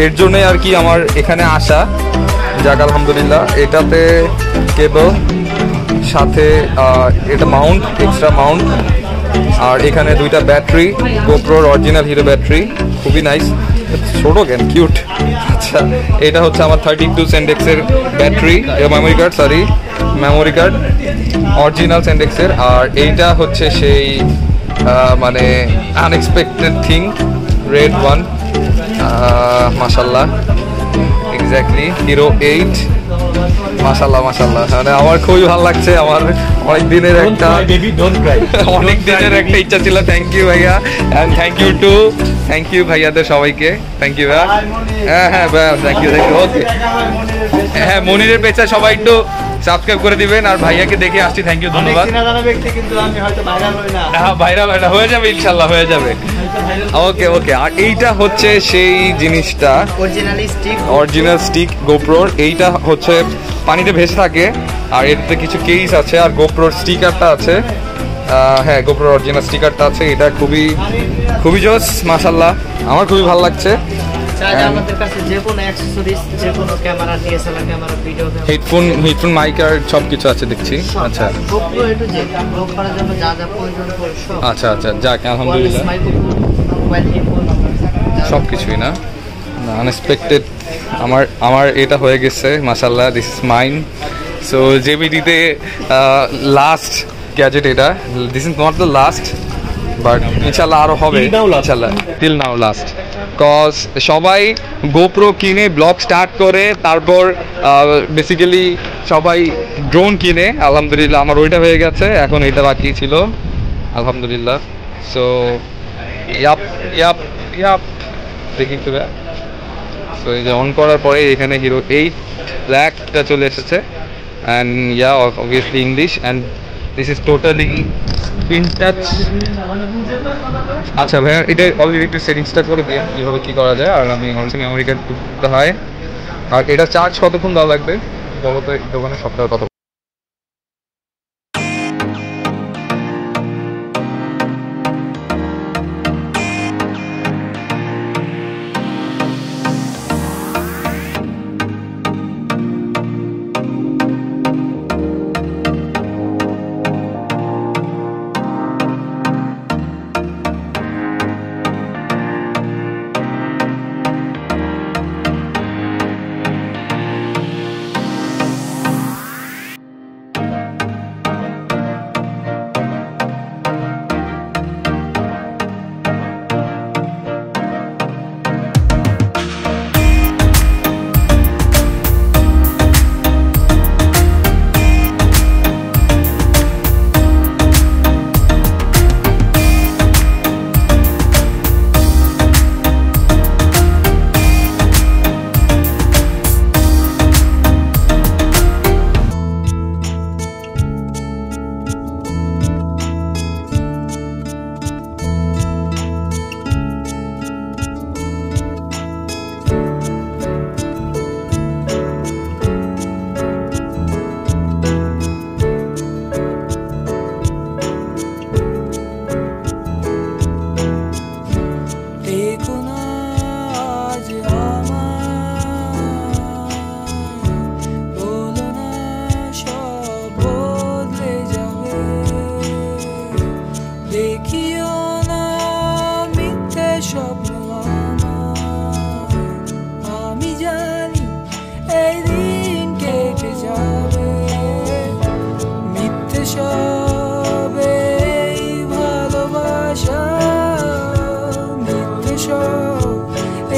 এর জন্যই আর কি আমার এখানে আসা। যাক আলহামদুলিল্লাহ। এটাতে কেবল, সাথে এটা মাউন্ট, এক্সট্রা মাউন্ট, আর এখানে দুইটা ব্যাটারি, গোপ্রোর অরিজিনাল হিরো ব্যাটারি, খুবই নাইস। ছোটো কেন, কিউট। আচ্ছা, এটা হচ্ছে আমার 32 সেন্ডেক্সের ব্যাটারি, মেমোরি কার্ড অরিজিনাল সেন্ডেক্সের। আর এইটা হচ্ছে সেই মানে আনএক্সপেক্টেড থিং, রেড ওয়ান, মাশাল্লাহ, এক্স্যাক্টলি হিরো 8, মাশাল্লাহ মাশাল্লাহ। মানে আমার খুবই ভালো লাগছে। আমার অনেক দিনের একটা ইচ্ছা ছিল। থ্যাংক ইউ ভাইয়া, অ্যান্ড থ্যাংক ইউ ভাইয়াদের সবাইকে, থ্যাংক ইউ ভাইয়া। হ্যাঁ ভাইয়া, থ্যাংক ইউ। ওকে, হ্যাঁ, মনিরের পেজটা সবাই একটু সাবস্ক্রাইব করে দিবেন। আর ভাইয়াকে দেখে আসছি, থ্যাংক ইউ, ধন্যবাদ। হ্যাঁ, ভাইরাল হয়ে যাবে ইনশাল্লাহ, হয়ে যাবে। ওকে ওকে। আর এইটা হচ্ছে সেই জিনিসটা, অরিজিনাল স্টিক গোপ্রোর। এইটা হচ্ছে পানিতে ভেসে থাকে, আর এতে কিছু কেস আছে, আর গোপ্রোর স্টিকারটা আছে। হ্যাঁ, গোপ্রোর অরিজিনাল স্টিকারটা আছে। এটা খুবই জোস, মাশাল্লাহ, আমার খুবই ভালো লাগছে। হেডফোন, মাইক আর সব কিছু আছে দেখছি। আচ্ছা আচ্ছা আচ্ছা, যাক আলহামদুলিল্লাহ, সব কিছুই না, আনএক্সপেক্টেড আমার এটা হয়ে গেছে, মাশাল্লাহ, দিস ইজ মাইন। সো জেবিডিতে লাস্ট গ্যাজেট এটা, this is not the last, but ইনশাল্লাহ আরও হবে, ইনশাল্লাহ, টিল নাও লাস্ট। কজ সবাই গোপ্রো কিনে ব্লগ স্টার্ট করে, তারপর বেসিক্যালি সবাই ড্রোন কিনে। আলহামদুলিল্লাহ আমার ওইটা হয়ে গেছে, এখন এটা বাকি ছিল, আলহামদুলিল্লাহ। সো ইয়াপ দেখি তো। সো এই যে অন করার পরে এখানে হিরো 8 ব্ল্যাকটা চলে এসেছে, and obviously English, and this is totally in touch. আচ্ছা ভাইয়া, এটা অলরেডি একটু সেটিংসটা করে দিয়ে কীভাবে কী করা যায়। আর আমি অলরেডি মেমোরি কার্ড করতে হয়। আর এটা চার্জ কতক্ষণ দেওয়া লাগবে বলো তো, দোকানে সপ্তাহে কত?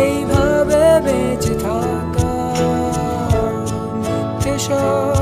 এইভাবে বেঁচে থাকা মিথ্যে সব